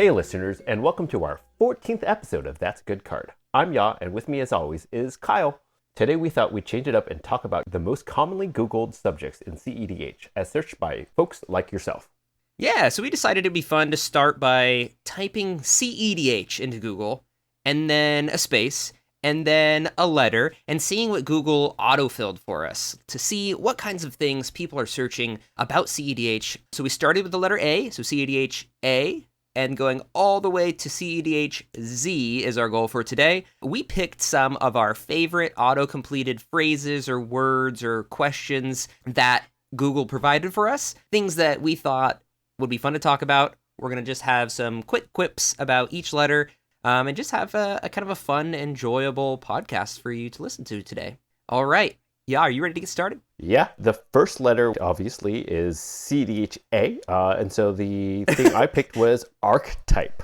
Hey listeners, and welcome to our 14th episode of That's a Good Card. I'm Ya, and with me as always is Kyle. Today we thought we'd change it up and talk about the most commonly Googled subjects in CEDH, as searched by folks like yourself. Yeah, so we decided it'd be fun to start by typing CEDH into Google, and then a space, and then a letter, and seeing what Google autofilled for us to see what kinds of things people are searching about CEDH. So we started with the letter A, so CEDH A, and going all the way to CEDH Z is our goal for today. We picked some of our favorite auto-completed phrases or words or questions that Google provided for us, things that we thought would be fun to talk about. We're going to just have some quick quips about each letter and just have a kind of a fun, enjoyable podcast for you to listen to today. All right. Yeah, are you ready to get started? Yeah, the first letter obviously is CDHA, and so the thing I picked was archetype.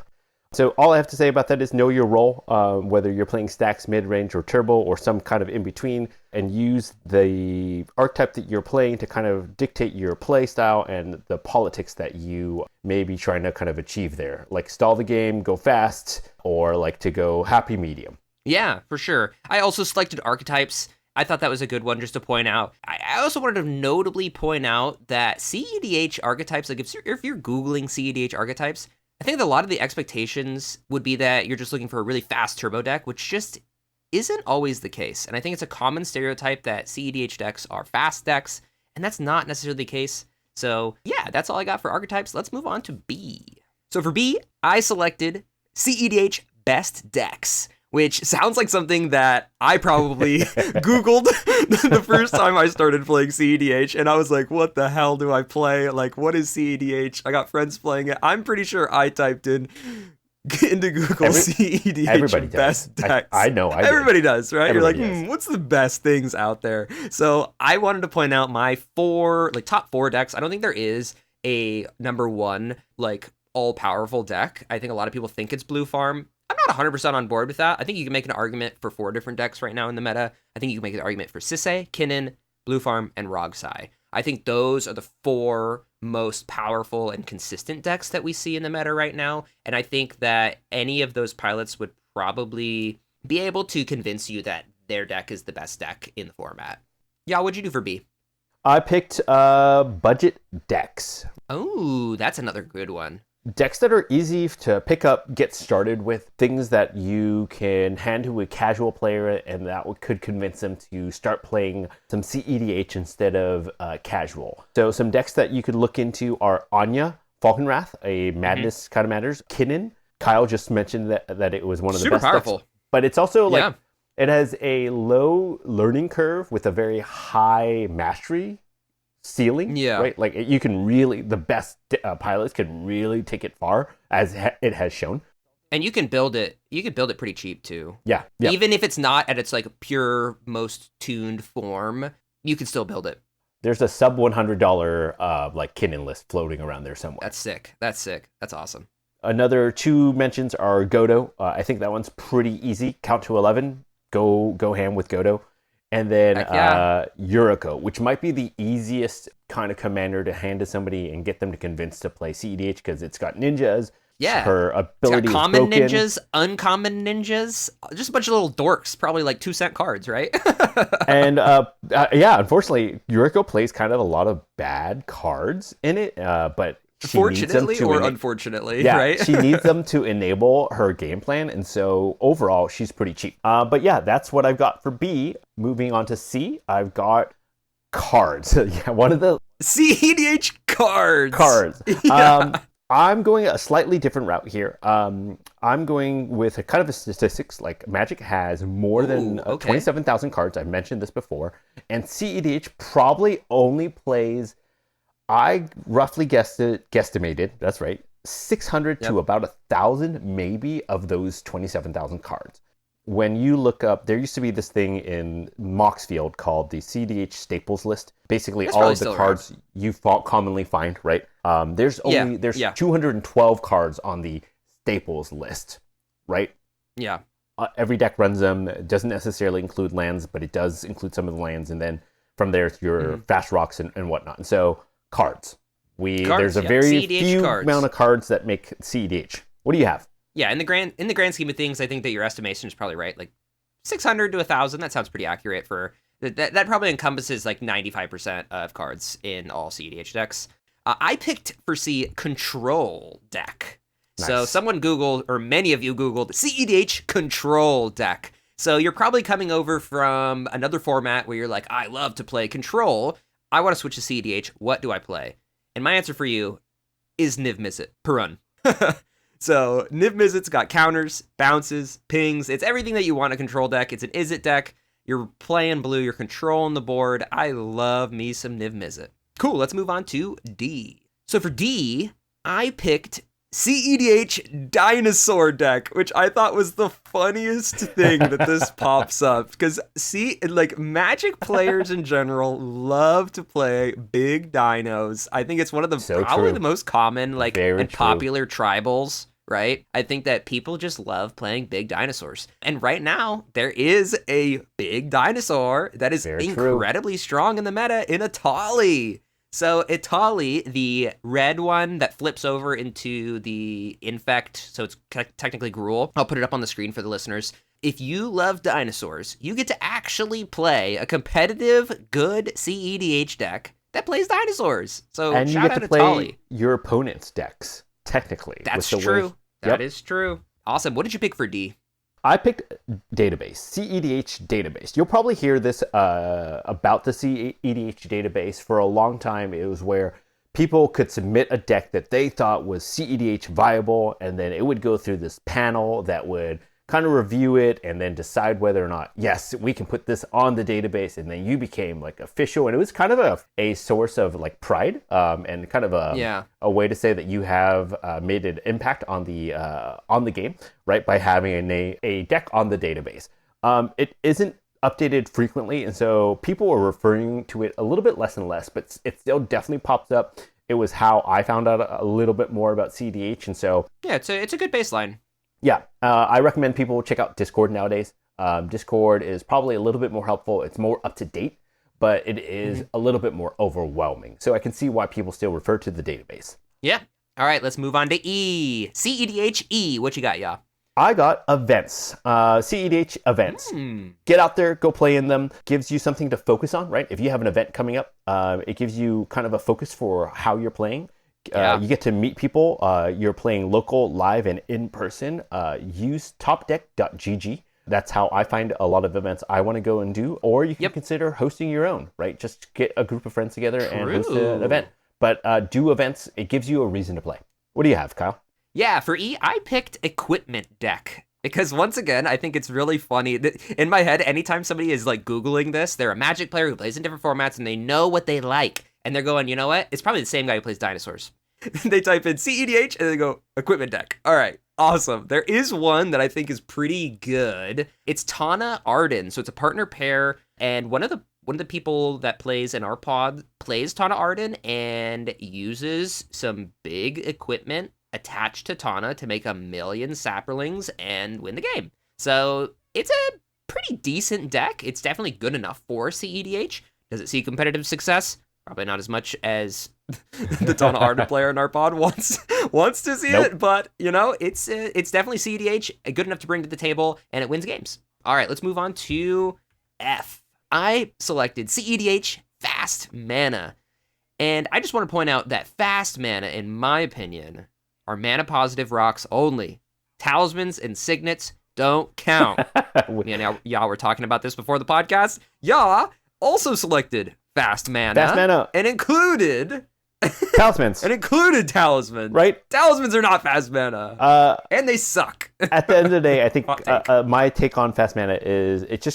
So all I have to say about that is know your role, whether you're playing stacks, mid-range, or turbo, or some kind of in-between, and use the archetype that you're playing to kind of dictate your play style and the politics that you may be trying to kind of achieve there. Like stall the game, go fast, or like to go happy medium. Yeah, for sure. I also selected archetypes. I thought that was a good one just to point out. I also wanted to notably point out that CEDH archetypes, like if you're Googling CEDH archetypes, I think that a lot of the expectations would be that you're just looking for a really fast turbo deck, which just isn't always the case. And I think it's a common stereotype that CEDH decks are fast decks, and that's not necessarily the case. So yeah, that's all I got for archetypes. Let's move on to B. So for B, I selected CEDH best decks, which sounds like something that I probably Googled the first time I started playing CEDH, and I was like, what the hell do I play? Like, what is CEDH? I got friends playing it. I'm pretty sure I typed into Google CEDH best decks. I know. Everybody does, right? Everybody You're like, does. what's the best things out there? So I wanted to point out my top four decks. I don't think there is a number one, like, all-powerful deck. I think a lot of people think it's Blue Farm. I'm not 100% on board with that. I think you can make an argument for four different decks right now in the meta. I think you can make an argument for Sisay, Kinnan, Blue Farm, and Rogsai. I think those are the four most powerful and consistent decks that we see in the meta right now. And I think that any of those pilots would probably be able to convince you that their deck is the best deck in the format. Yeah, what'd you do for B? I picked budget decks. Oh, that's another good one. Decks that are easy to pick up, get started with, things that you can hand to a casual player and that could convince them to start playing some CEDH instead of casual. So some decks that you could look into are Anya, Falconwrath, a Madness kind of matters, Kinnan. Kyle just mentioned that it was one of the super best powerful decks. But it's also like, it has a low learning curve with a very high mastery ceiling, right? Like you can really, the best pilots can really take it far, as it has shown. And you can build it pretty cheap too. Yeah. Even if it's not at its like pure most tuned form, you can still build it. There's a sub $100 like Kinnan list floating around there somewhere. That's sick. That's awesome. Another two mentions are Godo. I think that one's pretty easy. Count to 11. Go ham with Godo. And then Yuriko, which might be the easiest kind of commander to hand to somebody and get them to convince to play CEDH because it's got ninjas. Yeah. Her ability it's got common is broken. ninjas, uncommon ninjas, just a bunch of little dorks, probably like 2-cent cards, right? And unfortunately, Yuriko plays kind of a lot of bad cards in it, but she fortunately needs them to or unfortunately, yeah, right? she needs them to enable her game plan, and so overall, she's pretty cheap. But yeah, that's what I've got for B. Moving on to C, I've got cards. Yeah, one of the CEDH cards. Yeah. I'm going a slightly different route here. I'm going with a kind of a statistics, like Magic has more than 27,000 cards. I've mentioned this before, and CEDH probably only plays, I roughly guesstimated, that's right, 600 to about 1,000 maybe of those 27,000 cards. When you look up, there used to be this thing in Moxfield called the CDH Staples list. Basically, all of the cards you commonly find, right? There's 212 cards on the Staples list, right? Yeah. Every deck runs them. It doesn't necessarily include lands, but it does include some of the lands. And then from there, your fast rocks and whatnot. And so, cards. There's a very few amount of cards that make CEDH. What do you have? Yeah, in the grand scheme of things, I think that your estimation is probably right. Like 600 to 1,000. That sounds pretty accurate for that. Probably encompasses like 95% of cards in all CEDH decks. I picked for C control deck. Nice. So someone Googled, or many of you Googled, CEDH control deck. So you're probably coming over from another format where you're like, I love to play control. I want to switch to CEDH. What do I play? And my answer for you is Niv Mizzet per run. So Niv Mizzet's got counters, bounces, pings. It's everything that you want in a control deck. It's an Izzet deck. You're playing blue. You're controlling the board. I love me some Niv Mizzet. Cool. Let's move on to D. So for D, I picked CEDH Dinosaur deck, which I thought was the funniest thing that this pops up. Because, Magic players in general love to play big dinos. I think it's one of the probably the most common, and popular tribals, right? I think that people just love playing big dinosaurs. And right now, there is a big dinosaur that is incredibly strong in the meta in Atali. So Atali, the red one that flips over into the Infect, so it's technically Gruul. I'll put it up on the screen for the listeners. If you love dinosaurs, you get to actually play a competitive, good CEDH deck that plays dinosaurs. So and shout you get out to play Atali. Your opponent's decks, technically. That's true. That is true. Awesome. What did you pick for D? I picked database, CEDH database. You'll probably hear this about the CEDH database. For a long time, it was where people could submit a deck that they thought was CEDH viable, and then it would go through this panel that would kind of review it and then decide whether or not, yes, we can put this on the database, and then you became like official. And it was kind of a source of like pride and kind of a way to say that you have made an impact on the game, right, by having a deck on the database. It isn't updated frequently, and so people are referring to it a little bit less and less, but it still definitely pops up. It was how I found out a little bit more about CEDH, and so yeah, it's a good baseline. Yeah, I recommend people check out Discord nowadays. Discord is probably a little bit more helpful. It's more up to date, but it is a little bit more overwhelming. So I can see why people still refer to the database. Yeah. All right, let's move on to E. CEDH E. What you got, y'all? I got events, CEDH events. Get out there, go play in them. Gives you something to focus on, right? If you have an event coming up, it gives you kind of a focus for how you're playing. You get to meet people. You're playing local, live, and in person. Use topdeck.gg. That's how I find a lot of events I want to go and do. Or you can consider hosting your own, right? Just get a group of friends together and host an event. But do events. It gives you a reason to play. What do you have, Kyle? Yeah, for E, I picked equipment deck. Because once again, I think it's really funny. In my head, anytime somebody is like Googling this, they're a Magic player who plays in different formats and they know what they like. And they're going, you know what? It's probably the same guy who plays dinosaurs. They type in CEDH and they go, equipment deck. All right, awesome. There is one that I think is pretty good. It's Tana Arden. So it's a partner pair. And one of the people that plays in our pod plays Tana Arden and uses some big equipment attached to Tana to make 1,000,000 saplings and win the game. So it's a pretty decent deck. It's definitely good enough for CEDH. Does it see competitive success? Probably not as much as the Tana Arden player in our pod wants to see it, but it's definitely CEDH, good enough to bring to the table, and it wins games. All right, let's move on to F. I selected CEDH Fast Mana, and I just want to point out that Fast Mana, in my opinion, are mana positive rocks only. Talismans and signets don't count. Y'all were talking about this before the podcast. Y'all also selected Fast Mana. And included talismans. Right? Talismans are not fast mana. And they suck. At the end of the day, I think my take on fast mana is it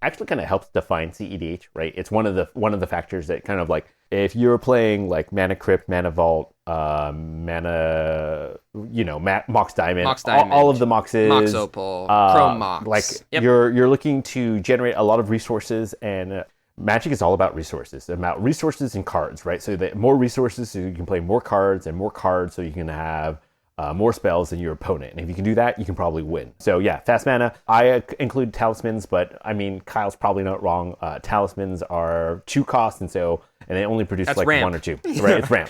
actually kind of helps define CEDH, right? It's one of the factors that kind of like if you're playing like Mana Crypt, Mana Vault, Mana, Mox Diamond, all of the Moxes, Mox Opal, Chrome Mox. Like you're looking to generate a lot of resources, and Magic is all about resources and cards, right? So the more resources, so you can play more cards, and more cards, so you can have more spells than your opponent. And if you can do that, you can probably win. So yeah, fast mana. I include talismans, but I mean, Kyle's probably not wrong. Talismans are 2 costs, and they only produce that's like ramp. 1 or 2. Right, it's ramp.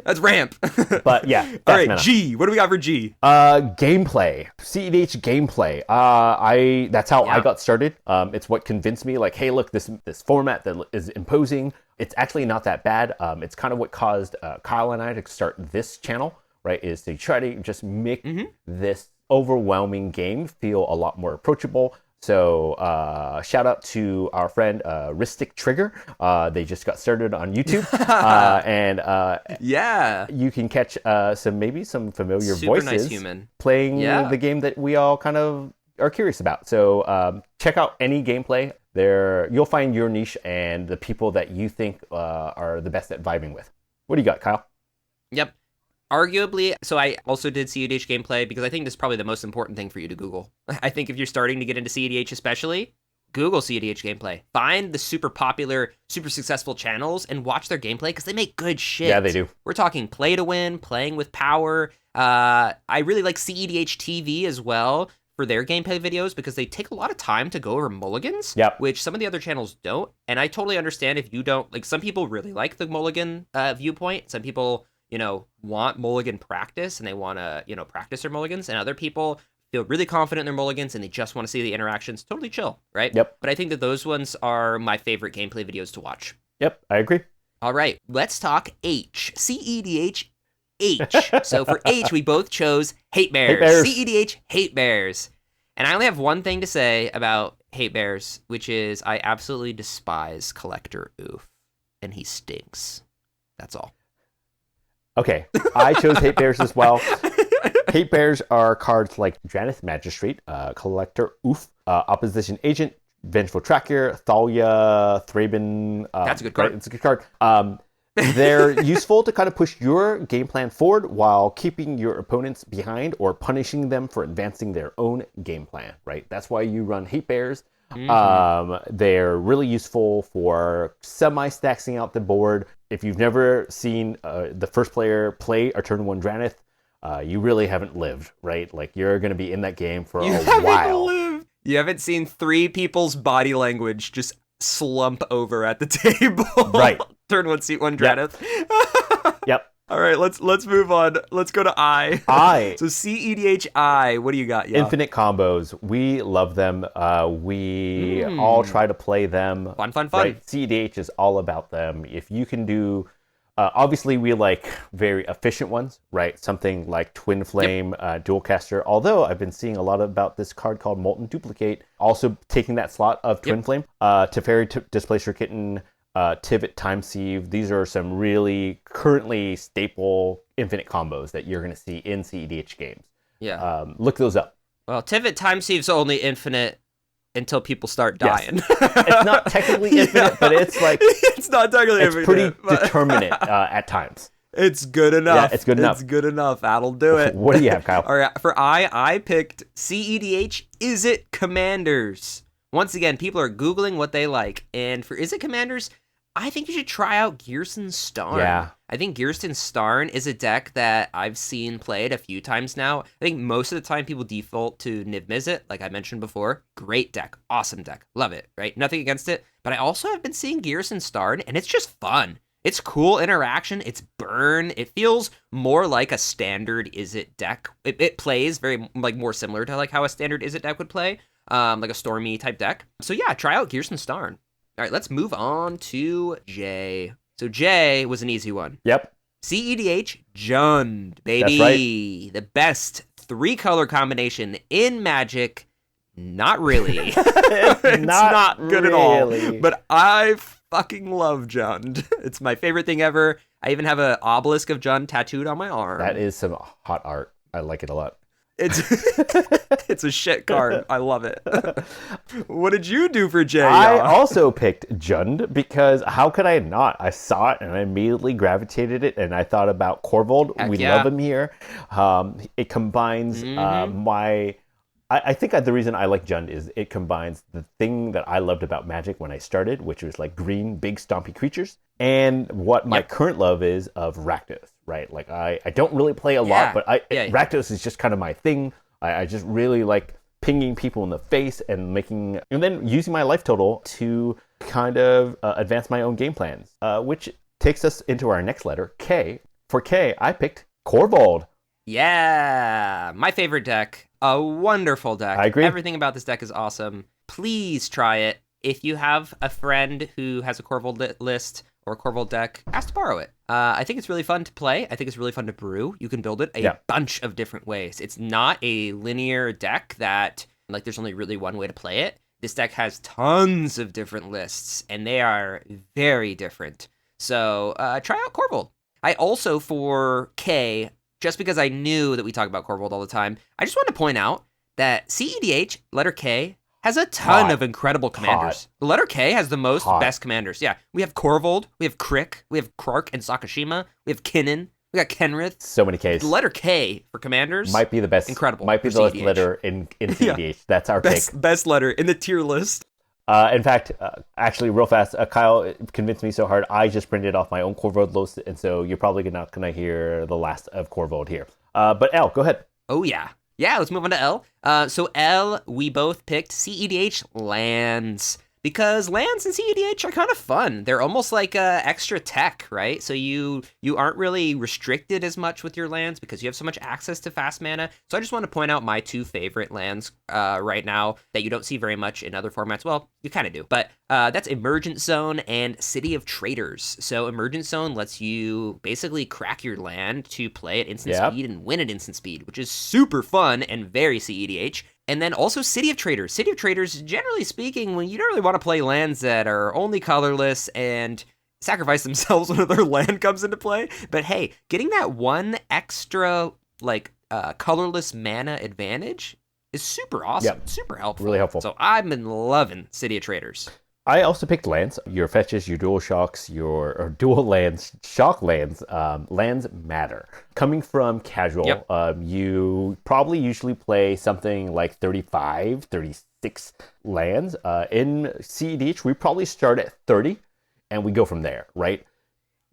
That's ramp. But yeah, all right, mana. G. What do we got for G? Gameplay. CEDH gameplay. That's how I got started. It's what convinced me, like, hey, look, this format that is imposing, it's actually not that bad. It's kind of what caused Kyle and I to start this channel, right? Is to try to just make this overwhelming game feel a lot more approachable. So shout out to our friend Ristic Trigger. They just got started on YouTube, and you can catch some familiar Super voices nice human. playing the game that we all kind of are curious about. So check out any gameplay there. You'll find your niche and the people that you think are the best at vibing with. What do you got, Kyle? Yep. Arguably, so I also did CEDH gameplay because I think this is probably the most important thing for you to Google. I think if you're starting to get into CEDH especially, Google CEDH gameplay. Find the super popular, super successful channels and watch their gameplay because they make good shit. Yeah, they do. We're talking play to win, playing with power. I really like CEDH TV as well for their gameplay videos because they take a lot of time to go over mulligans, which some of the other channels don't. And I totally understand if you don't. Like, some people really like the mulligan viewpoint. Some people, want mulligan practice and they want to, practice their mulligans, and other people feel really confident in their mulligans and they just want to see the interactions. Totally chill, right? Yep. But I think that those ones are my favorite gameplay videos to watch. Yep, I agree. All right, let's talk H. CEDH H. So for H, we both chose Hate Bears. Hate Bears. CEDH Hate Bears. And I only have one thing to say about Hate Bears, which is I absolutely despise Collector Oof, and he stinks. That's all. Okay, I chose Hate Bears as well. Hate Bears are cards like Janeth Magistrate, Collector Oof, Opposition Agent, Vengeful Tracker, Thalia, Thraben. That's a good card. Right, it's a good card. They're useful to kind of push your game plan forward while keeping your opponents behind or punishing them for advancing their own game plan, right? That's why you run Hate Bears. They're really useful for semi-staxing out the board. If you've never seen the first player play a turn 1 Dranith, you really haven't lived, right? Like, you're going to be in that game for a while. You haven't seen 3 people's body language just slump over at the table. Right. Turn 1, seat 1 Dranith. Yep. All right, let's move on. Let's go to I. So CEDH I, what do you got? Yeah. Infinite combos. We love them. We all try to play them. Fun. Right? CEDH is all about them. If you can do... obviously, we like very efficient ones, right? Something like Twin Flame, Dual Caster. Although I've been seeing a lot about this card called Molten Duplicate, also taking that slot of Twin Flame. Teferi, Displacer Kitten, Tivit, Time Sieve. These are some really currently staple infinite combos that you're going to see in CEDH games. Yeah. Look those up. Well, Tivit, Time Sieve's only infinite until people start dying. Yes. It's not technically infinite, but it's like... it's not technically infinite. It's pretty but... determinate at times. It's good enough. Yeah, it's good enough. It's good enough. That'll do it. What do you have, Kyle? All right, for I picked CEDH Is It Commanders. Once again, people are Googling what they like. And for Is It Commanders, I think you should try out Gearson Starn. Yeah. I think Gearson Starn is a deck that I've seen played a few times now. I think most of the time people default to Niv Mizzet, like I mentioned before. Great deck. Awesome deck. Love it, right? Nothing against it. But I also have been seeing Gearson Starn, and it's just fun. It's cool interaction. It's burn. It feels more like a standard Is It deck. It plays very like more similar to like how a standard Is It deck would play, like a Stormy type deck. So yeah, try out Gearson Starn. All right, let's move on to J. So J was an easy one. Yep. CEDH Jund, baby. That's right. The best 3-color combination in Magic. Not really. It's not good at all. But I fucking love Jund. It's my favorite thing ever. I even have an obelisk of Jund tattooed on my arm. That is some hot art. I like it a lot. It's a shit card. I love it. What did you do for Jay? I also picked Jund because how could I not? I saw it and I immediately gravitated it, and I thought about Corvold. We love him here. It combines I think the reason I like Jund is it combines the thing that I loved about Magic when I started, which was like green, big, stompy creatures, and what my current love is of Rakdos, right? Like I don't really play a lot, Yeah. but Yeah. Rakdos is just kind of my thing. I just really like pinging people in the face and then using my life total to kind of advance my own game plans, which takes us into our next letter, K. For K, I picked Korvold. Yeah, my favorite deck. A wonderful deck. I agree. Everything about this deck is awesome. Please try it. If you have a friend who has a Corvold list or a Corvold deck, ask to borrow it. I think it's really fun to play. I think it's really fun to brew. You can build it a bunch of different ways. It's not a linear deck that, like, there's only really one way to play it. This deck has tons of different lists, and they are very different. So try out Corvold. I also, for K, just because I knew that we talk about Corvold all the time, I just want to point out that CEDH, letter K, has a ton of incredible commanders. The letter K has the most best commanders. Yeah, we have Corvold, we have Crick, we have Krark and Sakashima, we have Kinnan, we got Kenrith. So many Ks. The letter K for commanders might be the best. Incredible. Might be the best letter in CEDH. Yeah. That's our pick. Best letter in the tier list. In fact, actually, real fast, Kyle convinced me so hard, I just printed off my own Corvold list, and so you're probably not going to hear the last of Corvold here. But L, go ahead. Oh, yeah. Yeah, let's move on to L. So L, we both picked CEDH lands. Because lands in CEDH are kind of fun. They're almost like extra tech, right? So you aren't really restricted as much with your lands because you have so much access to fast mana. So I just want to point out my two favorite lands right now that you don't see very much in other formats. Well, you kind of do. But that's Emergent Zone and City of Traders. So Emergent Zone lets you basically crack your land to play at instant speed and win at instant speed, which is super fun and very CEDH. And then also City of Traders. City of Traders, generally speaking, when you don't really want to play lands that are only colorless and sacrifice themselves when their land comes into play. But hey, getting that one extra colorless mana advantage is super awesome, super helpful. Really helpful. So I've been loving City of Traders. I also picked lands. Your fetches, your dual shocks, your dual lands, shock lands. Lands matter. Coming from casual, you probably usually play something like 35, 36 lands. In CEDH, we probably start at 30, and we go from there, right?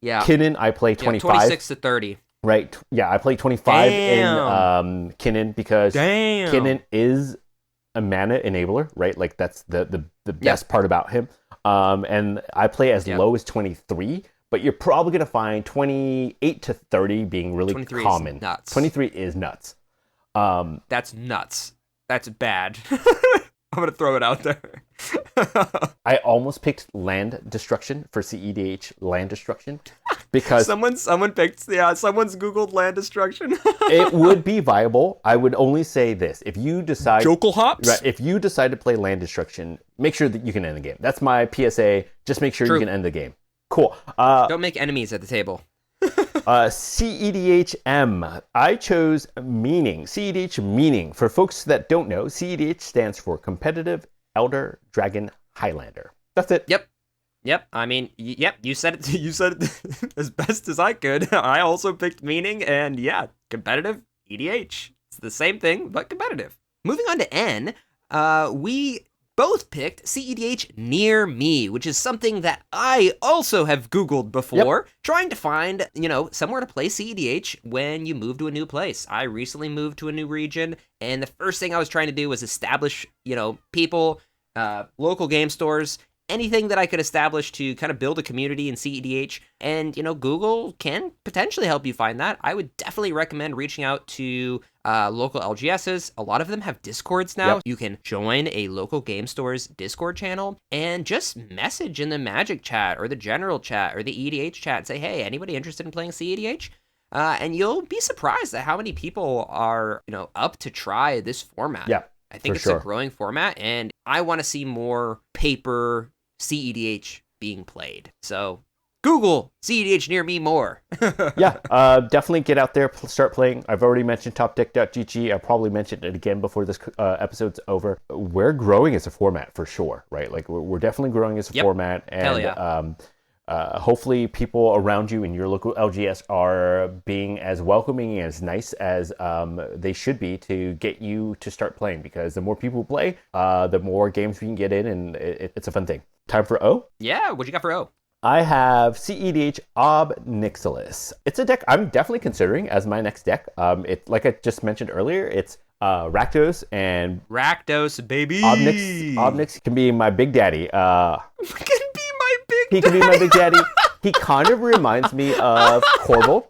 Yeah. Kinnan, I play 25. 26 to 30. Right. Yeah, I play 25 in Kinnan because Kinnan is a mana enabler, right? Like that's the best part about him. And I play as low as 23, but you're probably going to find 28 to 30 being really 23 common. Is nuts. 23 is nuts. That's nuts. That's bad. I'm going to throw it out there. I almost picked land destruction for CEDH land destruction because someone picked someone's Googled land destruction. It would be viable. I would only say this: if you decide Jokel hops, right, if you decide to play land destruction, make sure that you can end the game. That's my PSA. Just make sure you can end the game. Cool. Don't make enemies at the table. CEDHM. I chose meaning. CEDH meaning. For folks that don't know, CEDH stands for Competitive Elder Dragon Highlander. That's it. Yep. I mean, you said it. You said it as best as I could. I also picked meaning, and competitive EDH. It's the same thing, but competitive. Moving on to N, we both picked CEDH Near Me, which is something that I also have Googled before, trying to find, somewhere to play CEDH when you move to a new place. I recently moved to a new region, and the first thing I was trying to do was establish, people, local game stores, anything that I could establish to kind of build a community in CEDH. And, Google can potentially help you find that. I would definitely recommend reaching out to local LGSs. A lot of them have Discords now. You can join a local game store's Discord channel and just message in the Magic chat or the general chat or the EDH chat and say, hey, anybody interested in playing CEDH? And you'll be surprised at how many people are, up to try this format. Yeah, I think it's a growing format, and I want to see more paper CEDH being played. So Google CEDH Near Me more. Definitely get out there, start playing. I've already mentioned topdeck.gg. I'll probably mention it again before this episode's over. We're growing as a format for sure, right? Like we're definitely growing as a format, and hopefully people around you in your local LGS are being as welcoming and as nice as they should be to get you to start playing, because the more people play, the more games we can get in, and it's a fun thing. Time for O? Yeah, what you got for O? I have CEDH Obnixilis. It's a deck I'm definitely considering as my next deck. It like I just mentioned earlier, it's Rakdos and Rakdos, baby. Obnix can be my big daddy. Can be my big He can be my big daddy. He kind of reminds me of Corval,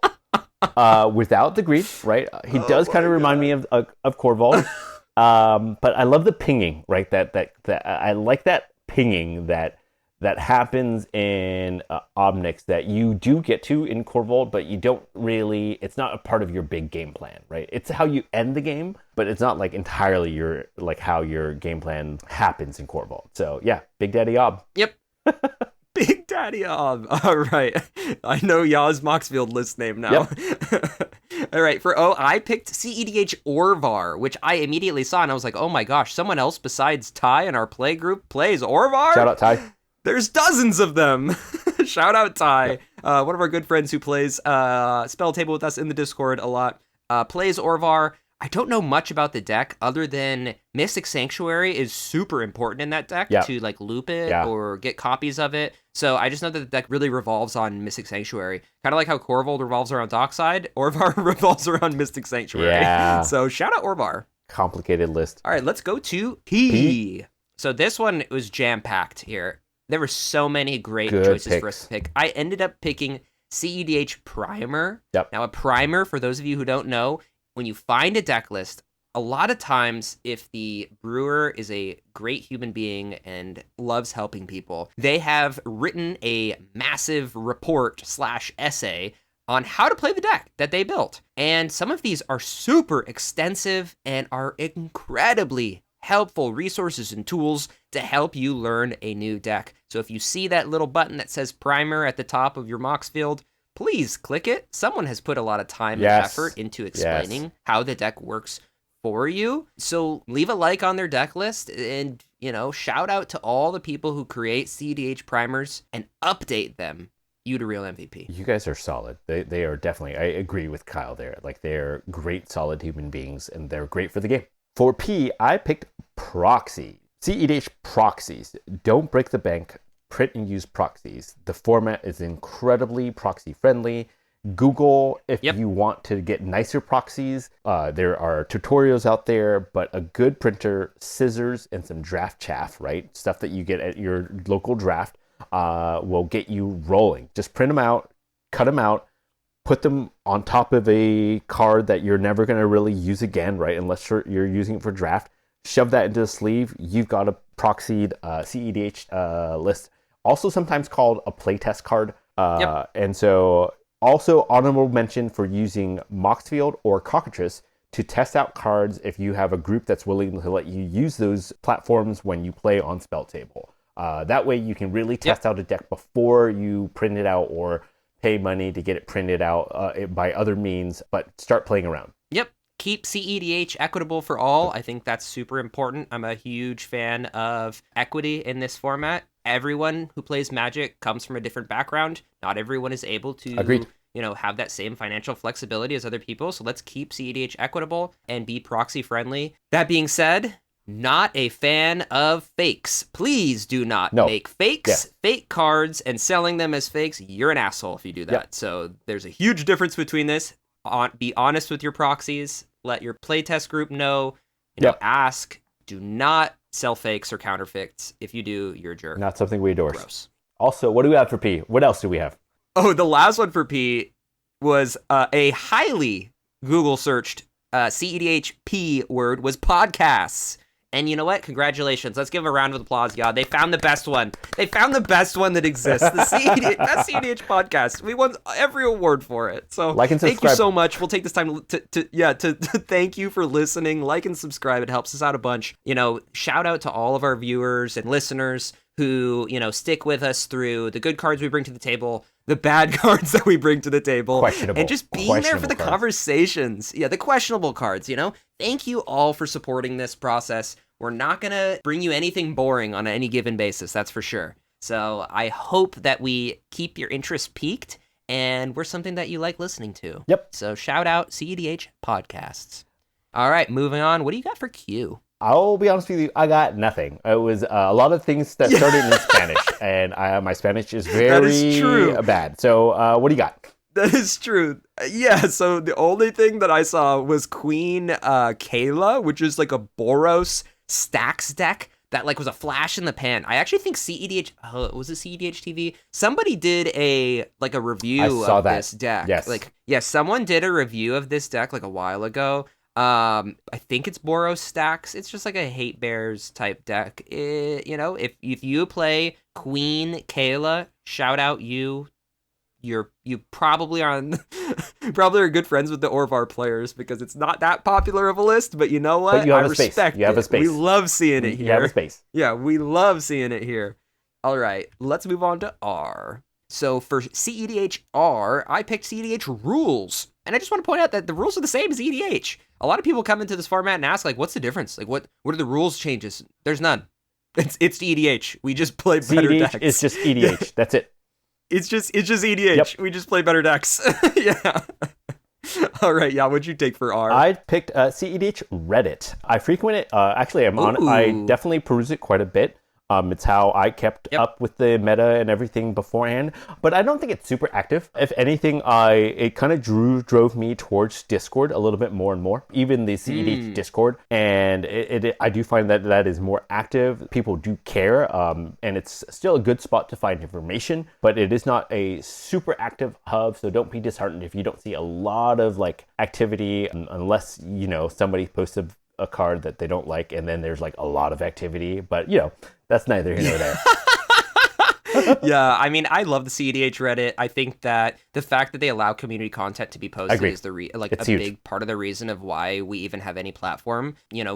without the green, right? He does kind of remind me of Corval. But I love the pinging, right? That I like that pinging that happens in Omnix that you do get to in Corvold, but you don't really, it's not a part of your big game plan, right? It's how you end the game, but it's not like entirely how your game plan happens in Corvold. So yeah, Big Daddy Ob. Yep. Big Daddy Ob. All right. I know Yaz Moxfield list name now. Yep. All right. For O, I picked CEDH Orvar, which I immediately saw, and I was like, oh my gosh, someone else besides Ty in our play group plays Orvar? Shout out, Ty. There's dozens of them. Shout out, Ty. One of our good friends who plays Spell Table with us in the Discord a lot. Plays Orvar. I don't know much about the deck other than Mystic Sanctuary is super important in that deck to like loop it or get copies of it. So I just know that the deck really revolves on Mystic Sanctuary. Kind of like how Corvold revolves around Dockside, Orvar revolves around Mystic Sanctuary. Yeah. So shout out Orvar. Complicated list. All right, let's go to P. So this one was jam-packed here. There were so many great choices for us to pick. I ended up picking CEDH Primer. Yep. Now, a primer, for those of you who don't know, when you find a deck list, a lot of times, if the brewer is a great human being and loves helping people, they have written a massive report/essay on how to play the deck that they built. And some of these are super extensive and are incredibly helpful resources and tools to help you learn a new deck. So if you see that little button that says primer at the top of your Mox field, please click it. Someone has put a lot of time and effort into explaining how the deck works for you. So leave a like on their deck list and, shout out to all the people who create CEDH primers and update them. You to real MVP. You guys are solid. They are definitely, I agree with Kyle there. Like, they're great, solid human beings, and they're great for the game. For P, I picked Proxy. CEDH proxies. Don't break the bank. Print and use proxies. The format is incredibly proxy friendly. Google if you want to get nicer proxies. There are tutorials out there, but a good printer, scissors, and some draft chaff, right? Stuff that you get at your local draft will get you rolling. Just print them out, cut them out, put them on top of a card that you're never going to really use again, right? Unless you're using it for draft. Shove that into the sleeve. You've got a proxied CEDH list. Also sometimes called a playtest card. And so also honorable mention for using Moxfield or Cockatrice to test out cards if you have a group that's willing to let you use those platforms when you play on Spell Table. That way you can really test out a deck before you print it out or pay money to get it printed out by other means, but start playing around. Yep. Keep CEDH equitable for all. I think that's super important. I'm a huge fan of equity in this format. Everyone who plays Magic comes from a different background. Not everyone is able to have that same financial flexibility as other people. So let's keep CEDH equitable and be proxy friendly. That being said, not a fan of fakes. Please do not make fakes, fake cards, and selling them as fakes. You're an asshole if you do that. Yep. So there's a huge difference between this. Be honest with your proxies. Let your playtest group know. Ask. Do not sell fakes or counterfeits. If you do, you're a jerk. Not something we endorse. Gross. Also, what do we have for P? What else do we have? Oh, the last one for P was a highly Google searched CEDH P word was podcasts. And you know what? Congratulations. Let's give a round of applause, y'all. They found the best one. They found the best one that exists. The best CEDH podcast. We won every award for it. So like and subscribe. Thank you so much. We'll take this time to thank you for listening. Like and subscribe. It helps us out a bunch. Shout out to all of our viewers and listeners who, stick with us through the good cards we bring to the table, the bad cards that we bring to the table, and just being there for the conversations. Yeah, the questionable cards, Thank you all for supporting this process. We're not going to bring you anything boring on any given basis, that's for sure. So I hope that we keep your interest peaked and we're something that you like listening to. Yep. So shout out CEDH Podcasts. All right, moving on. What do you got for Q? I'll be honest with you, I got nothing. It was a lot of things that started in Spanish, and my Spanish is That is very true. bad. So, what do you got? That is true. Yeah, so the only thing that I saw was Queen Kayla, which is like a Boros stacks deck that like was a flash in the pan. I actually think CEDH was it CEDH TV? Somebody did a review of this deck. Yes. Like yeah, someone did a review of this deck like a while ago. I think it's Boros stacks. It's just like a hate bears type deck. If you play Queen Kayla, shout out you. You probably are probably are good friends with the Orvar players because it's not that popular of a list, but you know what? But you have I a space. respect You have it. a space. We love seeing it here. You have a space. Yeah, we love seeing it here. All right, let's move on to R. So for CEDH R, I picked CEDH rules. And I just want to point out that the rules are the same as EDH. A lot of people come into this format and ask, like, what's the difference? Like, what are the rules changes? There's none. It's EDH. We just play better CEDH decks. is just EDH. That's it. It's just EDH. Yep. We just play better decks. Yeah. All right. Yeah. What'd you take for R? I picked CEDH Reddit. I frequent it. Actually, I'm on. I definitely peruse it quite a bit. It's how I kept up with the meta and everything beforehand, but I don't think it's super active. If anything, it kind of drove me towards Discord a little bit more and more, even the CEDH Discord, and I do find that is more active. People do care, and it's still a good spot to find information, but it is not a super active hub, so don't be disheartened if you don't see a lot of like activity unless somebody posts a card that they don't like, and then there's like a lot of activity, but that's neither here nor there. Yeah, I mean, I love the CEDH Reddit. I think that the fact that they allow community content to be posted is a big part of the reason of why we even have any platform.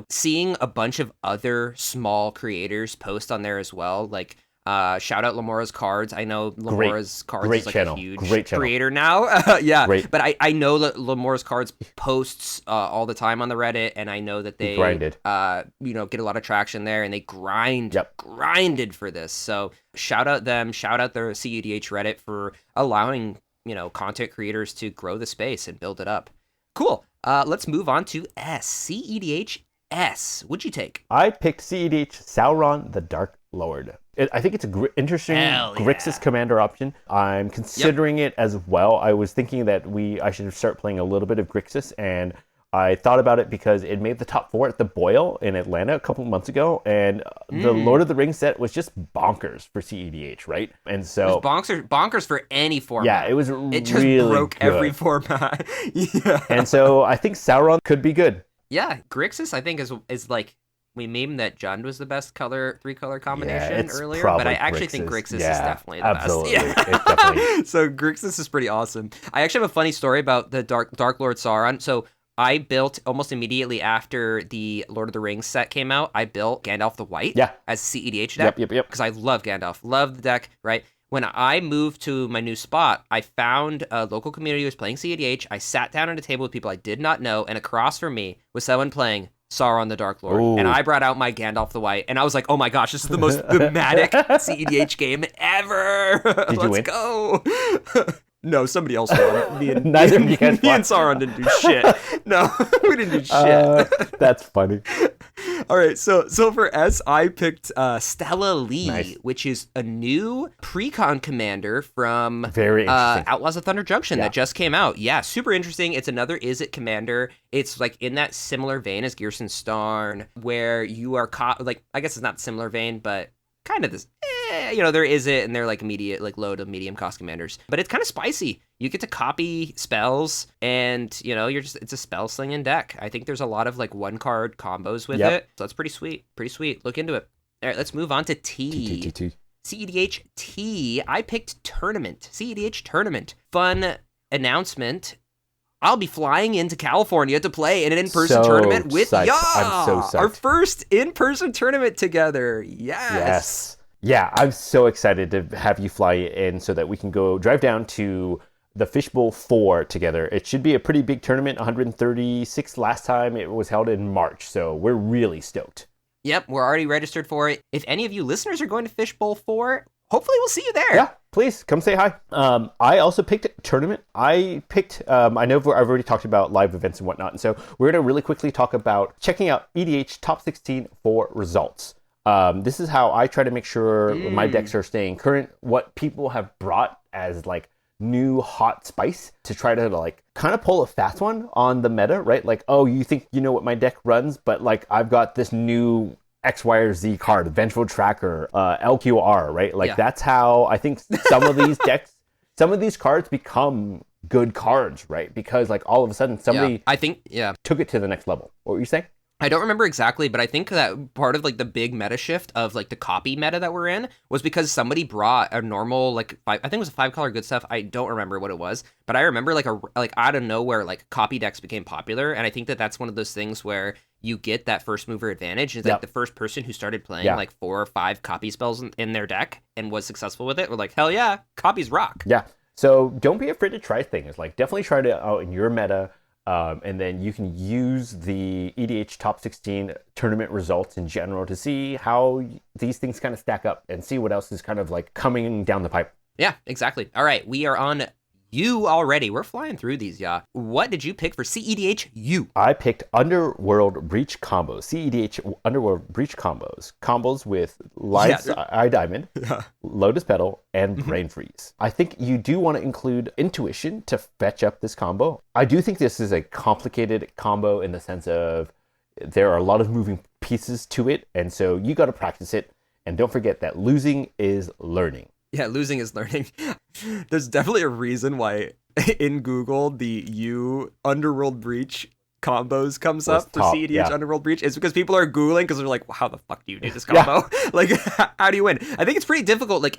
Seeing a bunch of other small creators post on there as well, like shout out Lamora's Cards. I know Lamora's Cards is like a huge creator now. Yeah, but I know that Lamora's Cards posts all the time on the Reddit, and I know that they grinded. Get a lot of traction there, and they grinded for this. So shout out them. Shout out their CEDH Reddit for allowing content creators to grow the space and build it up. Cool. Let's move on to CEDH S. What'd you take? I picked CEDH Sauron the Dark Lord. I think it's a interesting Grixis commander option. I'm considering it as well. I was thinking that I should start playing a little bit of Grixis, and I thought about it because it made the top 4 at the Boil in Atlanta a couple months ago, and the Lord of the Rings set was just bonkers for CEDH, right? And so it was bonkers for any format. Yeah, it just really broke good. Every format. Yeah. And so I think Sauron could be good. Yeah, Grixis I think is like, we memed that Jund was the best 3-color combination earlier, but I actually think Grixis is definitely the best. Yeah, definitely. So Grixis is pretty awesome. I actually have a funny story about the Dark Lord Sauron. So I built almost immediately after the Lord of the Rings set came out, I built Gandalf the White as CEDH deck. Yep. Because I love Gandalf. Love the deck, right? When I moved to my new spot, I found a local community who was playing CEDH. I sat down at a table with people I did not know, and across from me was someone playing Sauron the Dark Lord. Ooh. And I brought out my Gandalf the White, and I was like, oh my gosh, this is the most thematic CEDH game ever. Let's go. No, somebody else won. Me and Sauron didn't do shit. No, we didn't do shit. That's funny. All right, so for S, I picked Stella Lee, which is a new pre-con commander from Very interesting. Outlaws of Thunder Junction that just came out. Yeah, super interesting. It's another Izzet commander. It's like in that similar vein as Gearson Starn, where you are I guess it's not similar vein, but kind of this. There is it, and they're like low to medium cost commanders, but it's kind of spicy. You get to copy spells, and it's a spell slinging deck. I think there's a lot of like 1-card combos with it, so that's pretty sweet. Look into it. All right, let's move on to T. CEDH T. I picked Tournament. CEDH Tournament. Fun announcement. I'll be flying into California to play in an in-person tournament with I'm so psyched. Our first in-person tournament together. Yes. Yeah, I'm so excited to have you fly in so that we can go drive down to the Fishbowl 4 together. It should be a pretty big tournament, 136 last time. It was held in March, so we're really stoked. Yep, we're already registered for it. If any of you listeners are going to Fishbowl 4, hopefully we'll see you there. Yeah, please come say hi. I also picked tournament. I know I've already talked about live events and whatnot, and so we're going to really quickly talk about checking out EDH top 16 for results. This is how I try to make sure my decks are staying current, what people have brought as like new hot spice to try to like kind of pull a fast one on the meta, right? Like, oh, you think you know what my deck runs, but like I've got this new X, Y, or Z card, Vengeful Tracker, LQR, right? Like that's how I think some of these decks, some of these cards become good cards, right? Because like all of a sudden somebody took it to the next level. What were you saying? I don't remember exactly, but I think that part of like the big meta shift of like the copy meta that we're in was because somebody brought a normal like I think it was a 5-color good stuff. I don't remember what it was, but I remember like out of nowhere like copy decks became popular, and I think that that's one of those things where you get that first mover advantage. It's like the first person who started playing like 4 or 5 copy spells in their deck and was successful with it. We're like, hell yeah, copies rock. Yeah. So don't be afraid to try things. Like definitely try it out in your meta. And then you can use the EDH top 16 tournament results in general to see how these things kind of stack up and see what else is kind of like coming down the pipe. Yeah, exactly. All right, we are on you already. We're flying through these, yeah. What did you pick for CEDH U? I picked Underworld Breach combos. CEDH Underworld Breach combos. Combos with Lion's Eye Diamond, Lotus Petal, and Brain Freeze. I think you do want to include Intuition to fetch up this combo. I do think this is a complicated combo in the sense of there are a lot of moving pieces to it, and so you got to practice it. And don't forget that losing is learning. Yeah, losing is learning. There's definitely a reason why in Google the Underworld Breach combos comes up for CEDH Underworld Breach. It's because people are Googling because they're like, well, how the fuck do you do this combo? Like, how do you win? I think it's pretty difficult. Like,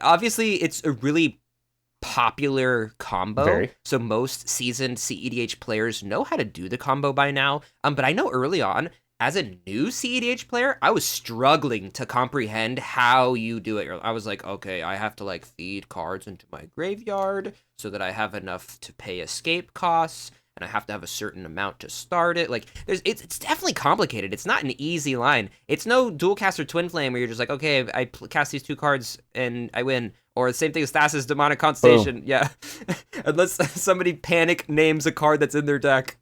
obviously, it's a really popular combo. So most seasoned CEDH players know how to do the combo by now. But I know early on, as a new CEDH player, I was struggling to comprehend how you do it. I was like, okay, I have to like feed cards into my graveyard so that I have enough to pay escape costs, and I have to have a certain amount to start it. Like, it's definitely complicated. It's not an easy line. It's no Dual Caster Twin Flame where you're just like, okay, I cast these 2 cards and I win. Or the same thing as Thassa's Demonic Constellation. Yeah. Unless somebody panic names a card that's in their deck.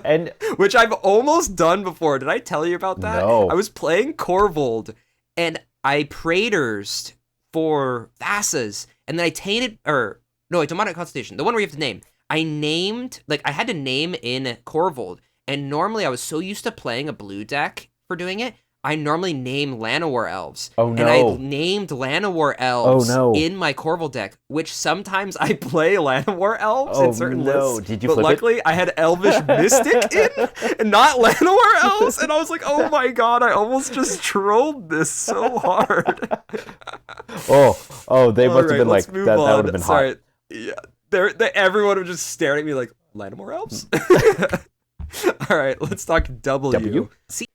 And which I've almost done before. Did I tell you about that? No. I was playing Korvold, and I Praetor'd for Thassa's, and then I tainted, Demonic Constellation, the one where you have to name. I had to name in Korvold, and normally I was so used to playing a blue deck for doing it, I normally name Llanowar Elves. Oh, no. And I named Llanowar Elves in my Korvold deck, which sometimes I play Llanowar Elves in certain lists. Did you but flip luckily, I had Elvish Mystic in, and not Llanowar Elves. And I was like, oh my god, I almost just trolled this so hard. They must have been like, that would have been hot. Yeah, everyone was just staring at me like, Llanowar Elves? All right, let's talk W. See,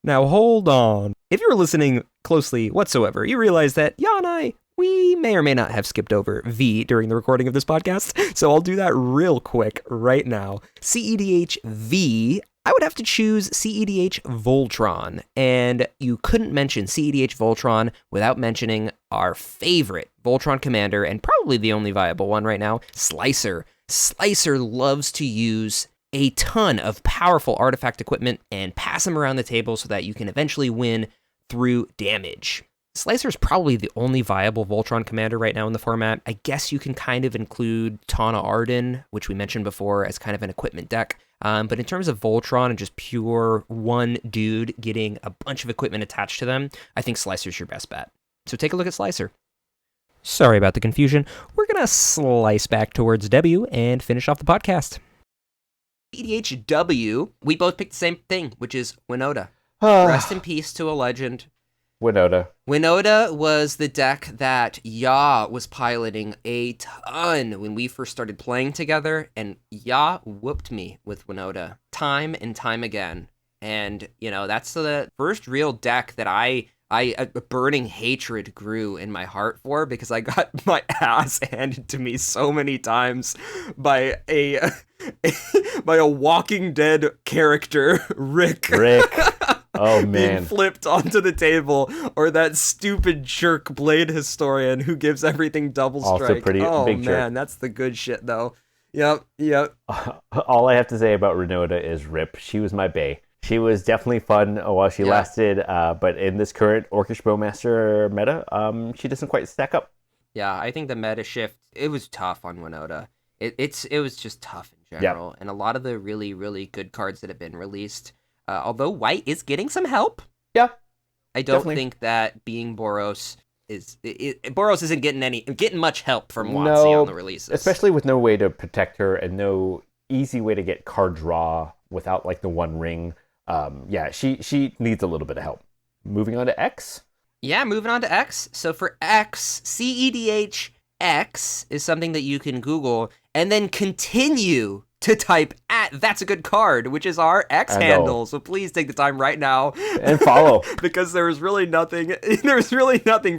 now, hold on. If you were listening closely whatsoever, you realize that Jan and I, we may or may not have skipped over V during the recording of this podcast, so I'll do that real quick right now. CEDH V, I would have to choose CEDH Voltron, and you couldn't mention CEDH Voltron without mentioning our favorite Voltron commander, and probably the only viable one right now, Slicer. Slicer loves to use a ton of powerful artifact equipment and pass them around the table so that you can eventually win through damage. Slicer is probably the only viable Voltron commander right now in the format. I guess you can kind of include Tana Arden, which we mentioned before, as kind of an equipment deck. But in terms of Voltron and just pure one dude getting a bunch of equipment attached to them, I think Slicer's your best bet. So take a look at Slicer. Sorry about the confusion. We're going to slice back towards W and finish off the podcast. CEDHW, we both picked the same thing, which is Winota. Rest in peace to a legend. Winota. Winota was the deck that Ya was piloting a ton when we first started playing together, and Ya whooped me with Winota time and time again. And, that's the first real deck that a burning hatred grew in my heart for, because I got my ass handed to me so many times by a Walking Dead character, Rick. Oh being man. flipped onto the table, or that stupid jerk Blade Historian who gives everything double strike. Also pretty Oh big man, jerk. that's the good shit though. Yep. All I have to say about Renota is rip. She was my bae. She was definitely fun while she lasted, but in this current Orcish Bowmaster meta, she doesn't quite stack up. Yeah, I think the meta shift, it was tough on Winota. It was just tough in general, and a lot of the really, really good cards that have been released, although White is getting some help. Yeah, I don't think that being Boros Boros isn't getting much help from WotC on the releases. Especially with no way to protect her and no easy way to get card draw without like the one ring. She needs a little bit of help. Moving on to X. Yeah, moving on to X. So for X, CEDH X is something that you can Google and then continue to type at that's a good card, which is our X handle. So please take the time right now and follow, because there's really nothing for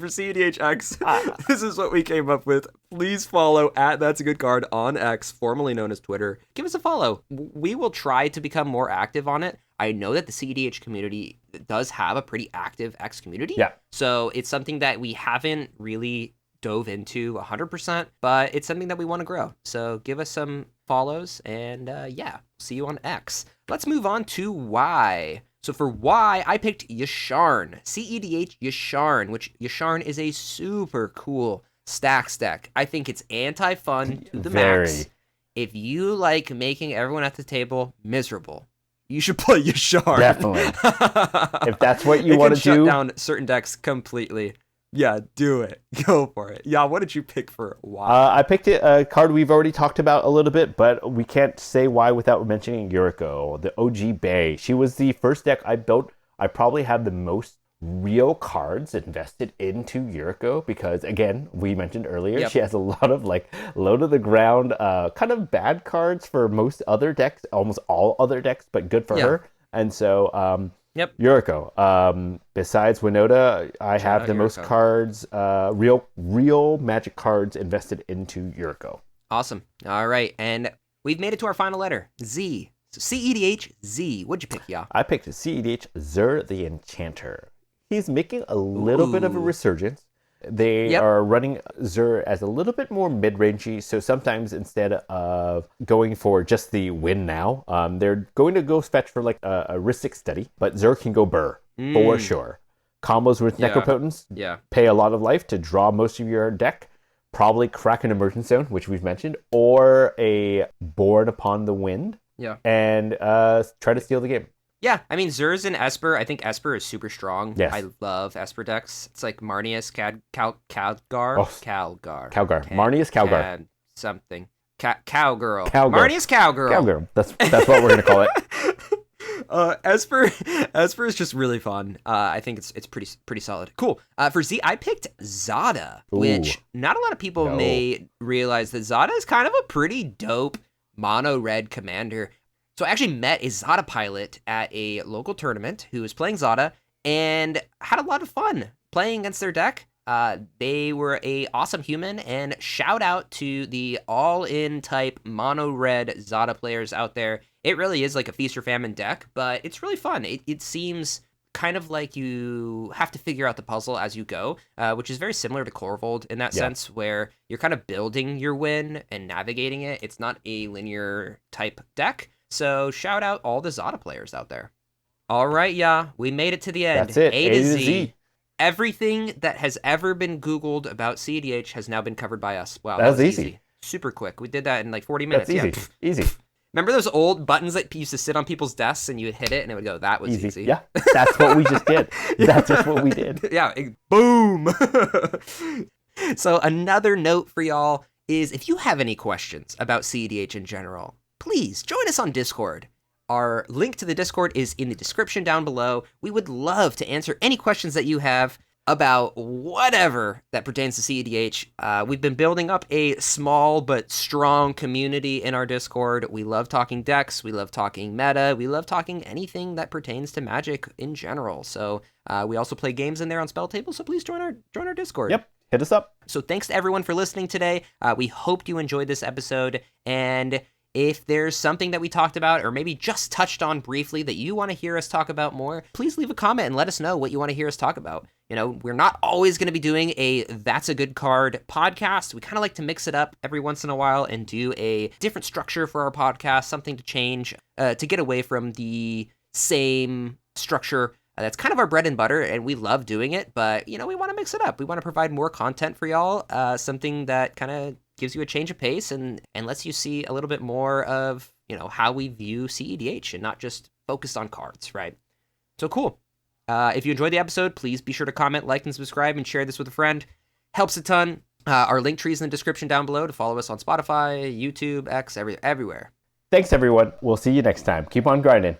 CEDHX. This is what we came up with. Please follow at that's a good card on X, formerly known as Twitter. Give us a follow. We will try to become more active on it. I know that the CEDH community does have a pretty active X community. Yeah. So it's something that we haven't really dove into 100%, but it's something that we want to grow. So give us some follows, and see you on X. Let's move on to Y. So for Y, I picked Yasharn, CEDH Yasharn, which Yasharn is a super cool stacks deck. I think it's anti-fun to the max. If you like making everyone at the table miserable, you should play Yasharn. Definitely. If that's what you want to do. Shut down certain decks completely. Yeah, do it. Go for it. Yeah, what did you pick for Y? I picked a card we've already talked about a little bit, but we can't say why without mentioning Yuriko, the OG Bae. She was the first deck I built. I probably have the most real cards invested into Yuriko because, again, we mentioned earlier, she has a lot of like low to the ground, kind of bad cards for most other decks, almost all other decks, but good for her. And so, Yuriko. Besides Winota, I have the most cards, real Magic cards invested into Yuriko. Awesome. All right, and we've made it to our final letter, Z. So CEDH Z. What'd you pick, yeah? I picked CEDH Zur the Enchanter. He's making a little bit of a resurgence. They are running Zur as a little bit more mid-rangey, so sometimes instead of going for just the win now, they're going to go fetch for like a Ristic Study, but Zur can go burr, for sure. Combos with Necropotence, pay a lot of life to draw most of your deck, probably crack an Emergence Zone, which we've mentioned, or a Born Upon the Wind, and try to steal the game. Yeah, I mean, Zur's and Esper. I think Esper is super strong. Yes. I love Esper decks. It's like Marnius, Calgar. Calgar. Marnius, Calgar. Something. Cowgirl. Marnius, Cowgirl. Cowgirl. That's what we're going to call it. Esper is just really fun. I think it's pretty solid. Cool. For Z, I picked Zada, which not a lot of people may realize that Zada is kind of a pretty dope mono red commander. So I actually met a Zada pilot at a local tournament who was playing Zada and had a lot of fun playing against their deck. They were a awesome human, and shout out to the all-in type mono red Zada players out there. It really is like a feast or famine deck, but it's really fun. It seems kind of like you have to figure out the puzzle as you go, which is very similar to Korvold in that sense, where you're kind of building your win and navigating it. It's not a linear type deck. So shout out all the Zada players out there. All right, we made it to the end. That's it. A to Z. Everything that has ever been Googled about CEDH has now been covered by us. Wow, that was easy. Super quick. We did that in like 40 minutes. That's easy. Remember those old buttons that used to sit on people's desks and you would hit it and it would go, that was easy. Yeah, that's what we just did. That's just what we did. Boom. So another note for y'all is if you have any questions about CEDH in general, please join us on Discord. Our link to the Discord is in the description down below. We would love to answer any questions that you have about whatever that pertains to CEDH. We've been building up a small but strong community in our Discord. We love talking decks. We love talking meta. We love talking anything that pertains to Magic in general. So we also play games in there on Spell Table, so please join our Discord. Yep. Hit us up. So thanks to everyone for listening today. We hope you enjoyed this episode, and If there's something that we talked about or maybe just touched on briefly that you want to hear us talk about more, please leave a comment and let us know what you want to hear us talk about. You know, we're not always going to be doing a That's a Good Card podcast. We kind of like to mix it up every once in a while and do a different structure for our podcast, something to change, to get away from the same structure. That's kind of our bread and butter, and we love doing it, but, you know, we want to mix it up. We want to provide more content for y'all, something that kind of gives you a change of pace and lets you see a little bit more of, you know, how we view CEDH and not just focused on cards, right? So cool. If you enjoyed the episode, please be sure to comment, like, and subscribe, and share this with a friend. Helps a ton. Our link tree is in the description down below to follow us on Spotify, YouTube, X, everywhere. Thanks, everyone. We'll see you next time. Keep on grinding.